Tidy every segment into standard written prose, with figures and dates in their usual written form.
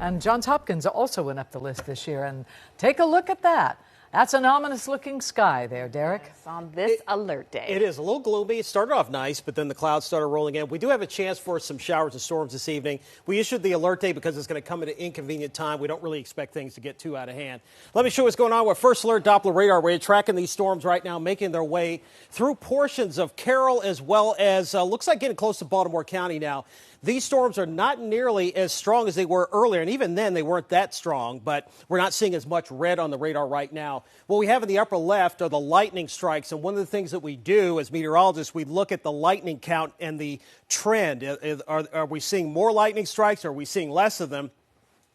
And Johns Hopkins also went up the list this year. And take a look at that. That's an ominous-looking sky there, Derek. Yes, on this alert day. It is a little gloomy. It started off nice, but then the clouds started rolling in. We do have a chance for some showers and storms this evening. We issued the alert day because it's going to come at an inconvenient time. We don't really expect things to get too out of hand. Let me show you what's going on with First Alert Doppler radar. We're tracking these storms right now, making their way through portions of Carroll as well as looks like getting close to Baltimore County now. These storms are not nearly as strong as they were earlier, and even then they weren't that strong, but we're not seeing as much red on the radar right now. What we have in the upper left are the lightning strikes, and one of the things that we do as meteorologists, we look at the lightning count and the trend. Are we seeing more lightning strikes, or are we seeing less of them?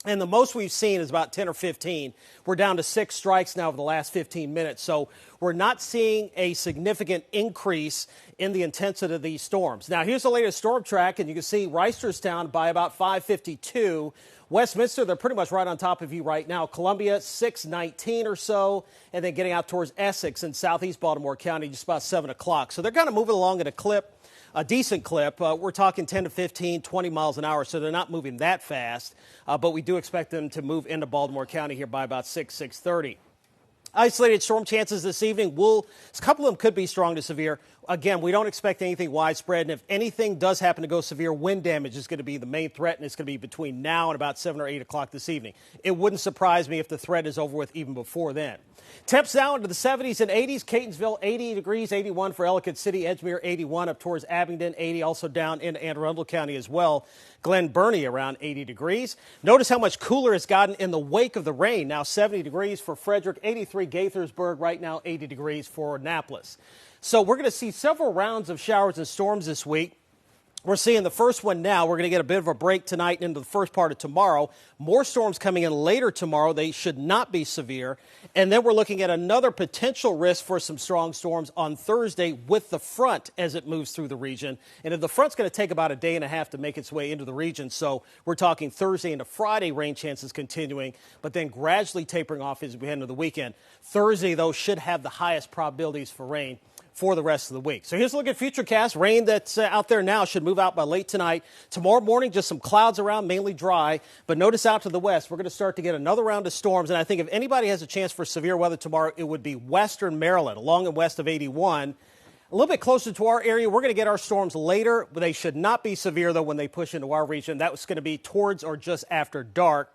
And the most we've seen is about 10 or 15. We're down to 6 strikes now over the last 15 minutes. So we're not seeing a significant increase in the intensity of these storms. Now, here's the latest storm track, and you can see Reisterstown by about 5:52. Westminster, they're pretty much right on top of you right now. Columbia, 6:19 or so, and then getting out towards Essex and southeast Baltimore County just about 7 o'clock. So they're kind of moving along at a decent clip. We're talking 10 to 15, 20 miles an hour, so they're not moving that fast. But we do expect them to move into Baltimore County here by about 6:30. Isolated storm chances this evening. A couple of them could be strong to severe. Again, we don't expect anything widespread, and if anything does happen to go severe, wind damage is going to be the main threat, and it's going to be between now and about 7 or 8 o'clock this evening. It wouldn't surprise me if the threat is over with even before then. Temps down into the 70s and 80s. Catonsville, 80 degrees, 81 for Ellicott City. Edgemere, 81 up towards Abingdon, 80 also down in Anne Arundel County as well. Glen Burnie around 80 degrees. Notice how much cooler it's gotten in the wake of the rain. Now 70 degrees for Frederick, 83 Gaithersburg, right now 80 degrees for Annapolis. So we're going to see several rounds of showers and storms this week. We're seeing the first one now. We're going to get a bit of a break tonight into the first part of tomorrow. More storms coming in later tomorrow. They should not be severe. And then we're looking at another potential risk for some strong storms on Thursday with the front as it moves through the region. And if the front's going to take about a day and a half to make its way into the region. So we're talking Thursday into Friday rain chances continuing, but then gradually tapering off as we head into the weekend. Thursday, though, should have the highest probabilities for rain for the rest of the week. So here's a look at Futurecast. Rain that's out there now should move out by late tonight. Tomorrow morning, just some clouds around, mainly dry. But notice out to the west, we're going to start to get another round of storms. And I think if anybody has a chance for severe weather tomorrow, it would be western Maryland, along and west of 81. A little bit closer to our area, we're going to get our storms later. But they should not be severe, though, when they push into our region. That was going to be towards or just after dark.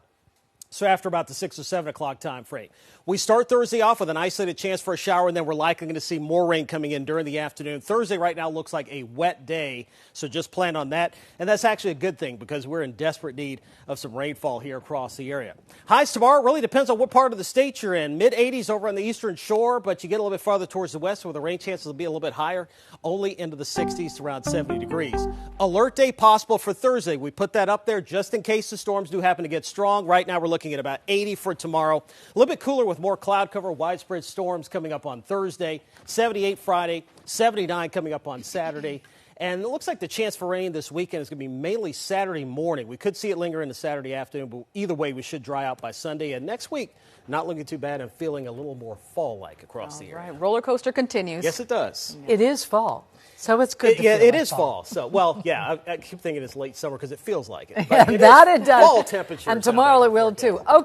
So after about the 6 or 7 o'clock time frame. We start Thursday off with an isolated chance for a shower, and then we're likely going to see more rain coming in during the afternoon. Thursday right now looks like a wet day, so just plan on that. And that's actually a good thing because we're in desperate need of some rainfall here across the area. Highs tomorrow really depends on what part of the state you're in. Mid-80s over on the eastern shore, but you get a little bit farther towards the west where the rain chances will be a little bit higher, only into the 60s to around 70 degrees. Alert day possible for Thursday. We put that up there just in case the storms do happen to get strong. Right now we're looking at about 80 for tomorrow. A little bit cooler with more cloud cover, widespread storms coming up on Thursday, 78 Friday, 79 coming up on Saturday. And it looks like the chance for rain this weekend is going to be mainly Saturday morning. We could see it linger into Saturday afternoon, but either way, we should dry out by Sunday. And next week, not looking too bad and feeling a little more fall-like across the area. Right. Roller coaster continues. Yes, it does. It is fall. So it's good to feel it like is fall. So, well, yeah, I keep thinking it's late summer because it feels like it. But it does. Fall temperature. And tomorrow it will, too. Okay.